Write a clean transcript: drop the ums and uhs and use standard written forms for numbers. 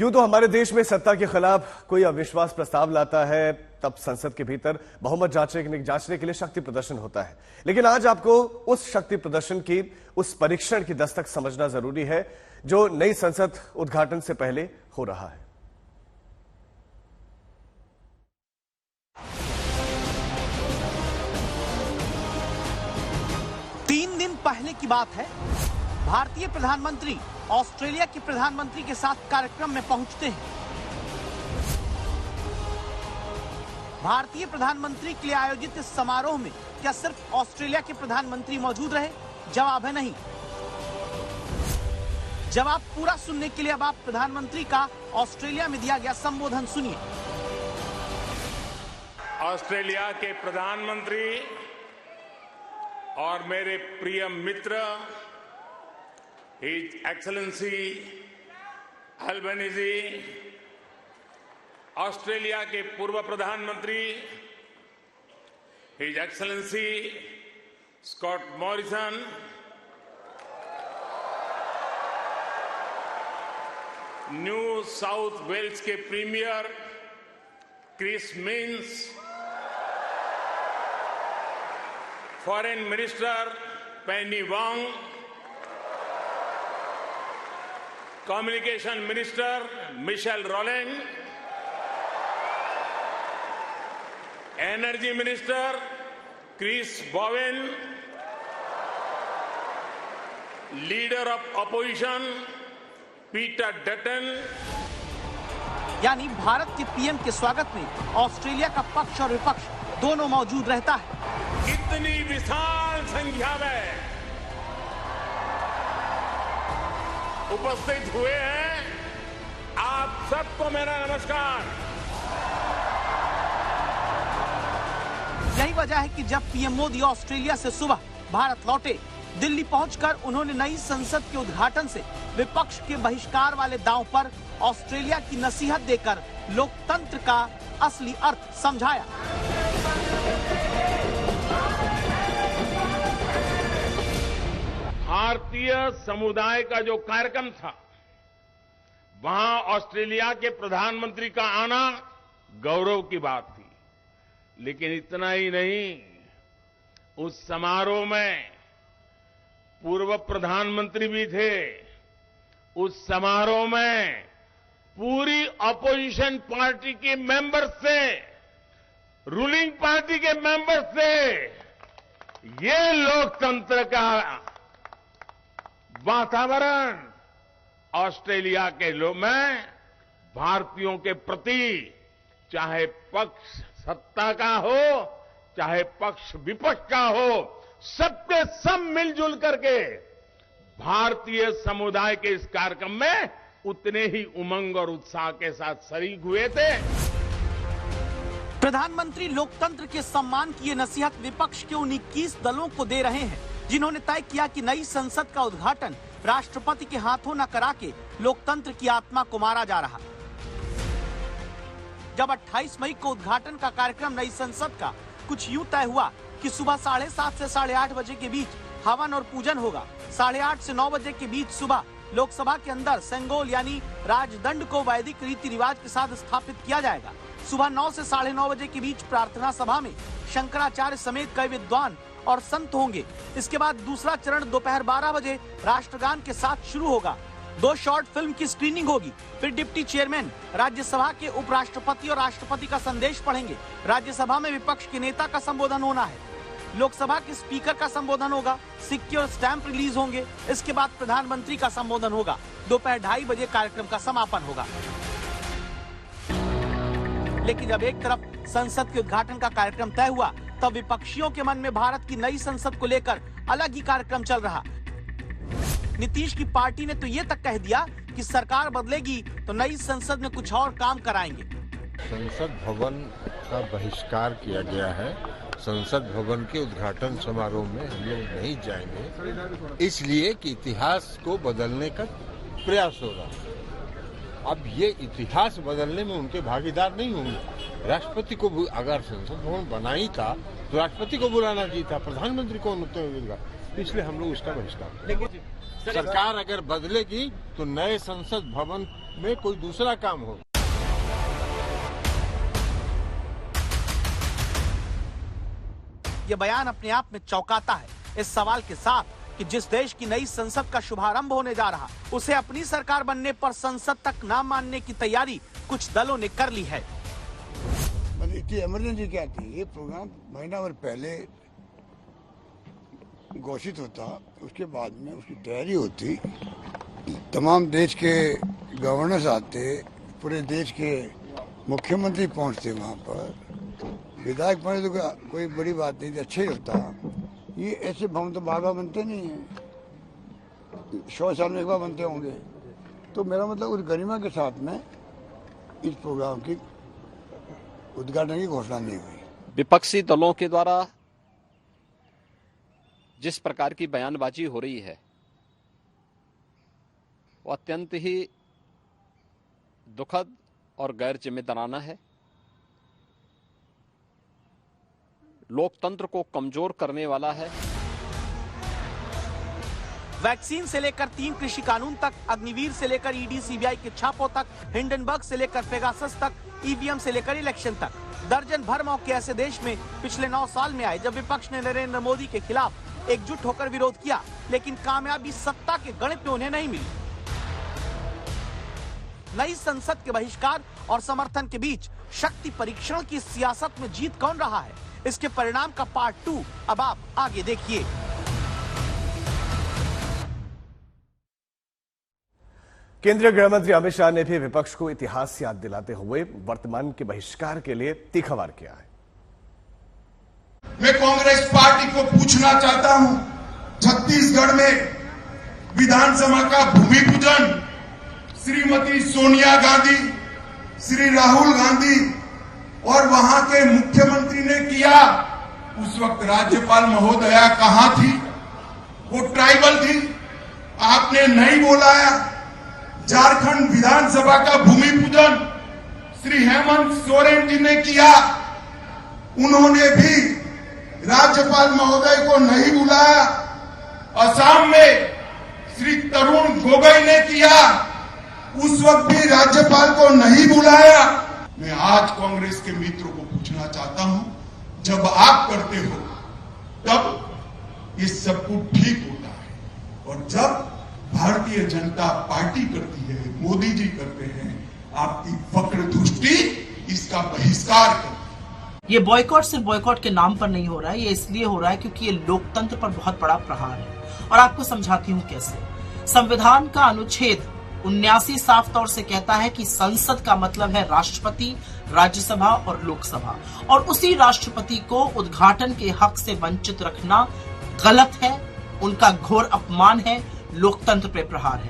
यूं तो हमारे देश में सत्ता के खिलाफ कोई अविश्वास प्रस्ताव लाता है तब संसद के भीतर बहुमत जांचने के लिए शक्ति प्रदर्शन होता है। लेकिन आज आपको उस शक्ति प्रदर्शन की, उस परीक्षण की दस्तक समझना जरूरी है जो नई संसद उद्घाटन से पहले हो रहा है। तीन दिन पहले की बात है, भारतीय प्रधानमंत्री ऑस्ट्रेलिया के प्रधानमंत्री के साथ कार्यक्रम में पहुंचते हैं। भारतीय प्रधानमंत्री के लिए आयोजित इस समारोह में क्या सिर्फ ऑस्ट्रेलिया के प्रधानमंत्री मौजूद रहे? जवाब है नहीं। जवाब पूरा सुनने के लिए अब आप प्रधानमंत्री का ऑस्ट्रेलिया में दिया गया संबोधन सुनिए। ऑस्ट्रेलिया के प्रधानमंत्री और मेरे प्रिय मित्र हिज एक्सेलेंसी अल्बनीज़ी, ऑस्ट्रेलिया के पूर्व प्रधानमंत्री His Excellency Scott Morrison, New South Wales के premier Chris Minns, foreign minister Penny Wong, communication minister Michelle Rowland, energy minister Chris Bowen, leader of opposition Peter Dutton. यानी भारत के PM के स्वागत में Australia का पक्ष और विपक्ष दोनों मौजूद रहता है। इतनी विशाल संख्या में उपस्थित हुए हैं, आप सबको मेरा नमस्कार। यही वजह है कि जब पीएम मोदी ऑस्ट्रेलिया से सुबह भारत लौटे, दिल्ली पहुंचकर उन्होंने नई संसद के उद्घाटन से विपक्ष के बहिष्कार वाले दांव पर ऑस्ट्रेलिया की नसीहत देकर लोकतंत्र का असली अर्थ समझाया। भारतीय समुदाय का जो कार्यक्रम था, वहां ऑस्ट्रेलिया के प्रधानमंत्री का आना गौरव की बात थी। लेकिन इतना ही नहीं, उस समारोह में पूर्व प्रधानमंत्री भी थे। उस समारोह में पूरी अपोजिशन पार्टी के मेंबर्स थे, रूलिंग पार्टी के मेंबर्स थे। ये लोकतंत्र का वातावरण ऑस्ट्रेलिया के लोग में भारतीयों के प्रति, चाहे पक्ष सत्ता का हो चाहे पक्ष विपक्ष का हो, सबके सब मिलजुल करके भारतीय समुदाय के इस कार्यक्रम में उतने ही उमंग और उत्साह के साथ शरीक हुए थे। प्रधानमंत्री लोकतंत्र के सम्मान की ये नसीहत विपक्ष के उन 21 दलों को दे रहे हैं जिन्होंने तय किया कि नई संसद का उद्घाटन राष्ट्रपति के हाथों न करा के लोकतंत्र की आत्मा को मारा जा रहा। जब 28 मई को उद्घाटन का कार्यक्रम नई संसद का कुछ यूं तय हुआ कि सुबह 7:30 से 8:30 बजे के बीच हवन और पूजन होगा। 8:30 से 9 बजे के बीच सुबह लोकसभा के अंदर सेंगोल यानी राजदंड को वैदिक रीति रिवाज के साथ स्थापित किया जाएगा। सुबह 9 से 9:30 बजे के बीच प्रार्थना सभा में शंकराचार्य समेत कई विद्वान और संत होंगे। इसके बाद दूसरा चरण दोपहर 12 बजे राष्ट्रगान के साथ शुरू होगा। 2 शॉर्ट फिल्म की स्क्रीनिंग होगी। फिर डिप्टी चेयरमैन राज्यसभा के उपराष्ट्रपति और राष्ट्रपति का संदेश पढ़ेंगे। राज्यसभा में विपक्ष के नेता का संबोधन होना है। लोकसभा के स्पीकर का संबोधन होगा। सिक्के और स्टैंप रिलीज होंगे। इसके बाद प्रधानमंत्री का संबोधन होगा। दोपहर 2:30 बजे कार्यक्रम का समापन होगा। लेकिन जब एक तरफ संसद के उद्घाटन का कार्यक्रम तय हुआ, तब विपक्षियों के मन में भारत की नई संसद को लेकर अलग ही कार्यक्रम चल रहा। नीतीश की पार्टी ने तो ये तक कह दिया कि सरकार बदलेगी तो नई संसद में कुछ और काम कराएंगे। संसद भवन का बहिष्कार किया गया है। संसद भवन के उद्घाटन समारोह में हम लोग नहीं जाएंगे, इसलिए कि इतिहास को बदलने का प्रयास हो रहा है। अब ये इतिहास बदलने में उनके भागीदार नहीं होंगे। राष्ट्रपति को अगर संसद भवन बना ही था तो राष्ट्रपति को बुलाना चाहिए था, प्रधानमंत्री को मिलेगा, इसलिए हम लोग उसका बहिष्कार। सरकार अगर बदलेगी तो नए संसद भवन में कोई दूसरा काम हो। ये बयान अपने आप में चौंकाता है इस सवाल के साथ कि जिस देश की नई संसद का शुभारंभ होने जा रहा उसे अपनी सरकार बनने पर संसद तक ना मानने की तैयारी कुछ दलों ने कर ली है। इतनी इमरजेंसी क्या थी? ये प्रोग्राम महीना भर पहले घोषित होता, उसके बाद में उसकी तैयारी होती, तमाम देश के गवर्नर्स आते, पूरे देश के मुख्यमंत्री पहुंचते वहां पर, विधायक पहुंचे तो कोई बड़ी बात नहीं थी, अच्छा ही होता। ये ऐसे भवन तो बार बार बनते नहीं है, 100 साल में एक बार बनते होंगे। तो मेरा मतलब उस गरिमा के साथ में इस प्रोग्राम की उद्घाटन की घोषणा नहीं हुई। विपक्षी दलों के द्वारा जिस प्रकार की बयानबाजी हो रही है वो अत्यंत ही दुखद और गैर जिम्मेदाराना है। लोकतंत्र को कमजोर करने वाला है। वैक्सीन से लेकर 3 कृषि कानून तक, अग्निवीर से लेकर ईडी सीबीआई के छापों तक, हिंडनबर्ग से लेकर पेगासस तक, ईवीएम से लेकर इलेक्शन तक, दर्जन भर मौके ऐसे देश में पिछले 9 साल में आए जब विपक्ष ने नरेंद्र मोदी के खिलाफ एकजुट होकर विरोध किया, लेकिन कामयाबी सत्ता के गणित में उन्हें नहीं मिली। नई संसद के बहिष्कार और समर्थन के बीच शक्ति परीक्षण की सियासत में जीत कौन रहा है, इसके परिणाम का पार्ट 2 अब आप आगे देखिए। केंद्रीय गृह मंत्री अमित शाह ने भी विपक्ष को इतिहास याद दिलाते हुए वर्तमान के बहिष्कार के लिए तीखा वार किया है। मैं कांग्रेस पार्टी को पूछना चाहता हूं, छत्तीसगढ़ में विधानसभा का भूमि पूजन श्रीमती सोनिया गांधी, श्री राहुल गांधी और वहां के मुख्यमंत्री ने किया। उस वक्त राज्यपाल महोदया कहां थी? वो ट्राइबल थी, आपने नहीं बुलाया। झारखंड विधानसभा का भूमि पूजन श्री हेमंत सोरेन जी ने किया, उन्होंने भी राज्यपाल महोदय को नहीं बुलाया। असम में श्री तरुण गोगोई ने किया, उस वक्त भी राज्यपाल को नहीं बुलाया। मैं आज कांग्रेस के मित्रों को पूछना चाहता हूं, जब आप करते हो तब ये सब कुछ ठीक होता है, और जब भारतीय जनता पार्टी करती है, मोदी जी करते हैं, आपकी वक्र दृष्टि इसका बहिष्कार करती है। ये बॉयकॉट सिर्फ बॉयकॉट के नाम पर नहीं हो रहा है, ये इसलिए हो रहा है क्योंकि ये लोकतंत्र पर बहुत बड़ा प्रहार है। और आपको समझाती हूँ कैसे। संविधान का अनुच्छेद 79 साफ तौर से कहता है कि संसद का मतलब है राष्ट्रपति, राज्यसभा और लोकसभा, और उसी राष्ट्रपति को उद्घाटन के हक से वंचित रखना गलत है, उनका घोर अपमान है, लोकतंत्र पे प्रहार है।